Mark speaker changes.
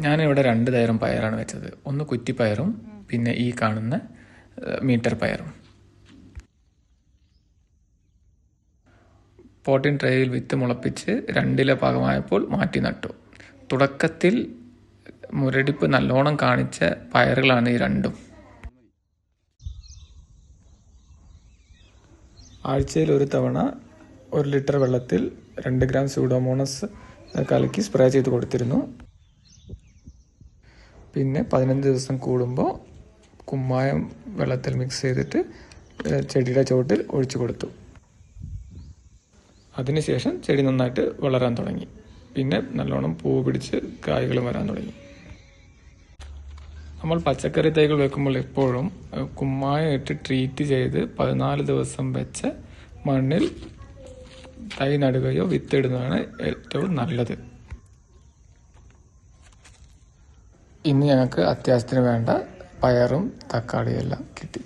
Speaker 1: ഞാനിവിടെ 2 തരം പയറാണ് വെച്ചത്. ഒന്ന് കുറ്റിപ്പയറും പിന്നെ ഈ കാണുന്ന മീറ്റർ പയറും. പോട്ടിംഗ് ട്രേയിൽ വിത്ത് മുളപ്പിച്ച് 2 പാകമായപ്പോൾ മാറ്റി നട്ടു. തുടക്കത്തിൽ മുരടിപ്പ് നല്ലോണം കാണിച്ച പയറുകളാണ് ഈ രണ്ടും. ആഴ്ചയിൽ 1 തവണ 1 ലിറ്റർ വെള്ളത്തിൽ 2 ഗ്രാം സ്യൂഡോമോണസ് കലക്കി സ്പ്രേ ചെയ്ത് കൊടുത്തിരുന്നു. പിന്നെ 15 ദിവസം കൂടുമ്പോൾ കുമ്മായം വെള്ളത്തിൽ മിക്സ് ചെയ്തിട്ട് ചെടിയുടെ ചുവട്ടിൽ ഒഴിച്ചു കൊടുത്തു. അതിനുശേഷം ചെടി നന്നായിട്ട് വളരാൻ തുടങ്ങി. പിന്നെ നല്ലോണം പൂ പിടിച്ച് കായ്കൾ വരാൻ തുടങ്ങി. നമ്മൾ പച്ചക്കറി തൈകൾ വെക്കുമ്പോൾ എപ്പോഴും കുമ്മായം ഇട്ട് ട്രീറ്റ് ചെയ്ത് 14 ദിവസം വെച്ച് മണ്ണിൽ തൈ നടുകയോ വിത്തിടുന്നതാണ് ഏറ്റവും നല്ലത്. ഇന്ന് ഞങ്ങൾക്ക് അത്യാവശ്യത്തിന് വേണ്ട പയറും തക്കാളിയും എല്ലാം കിട്ടി.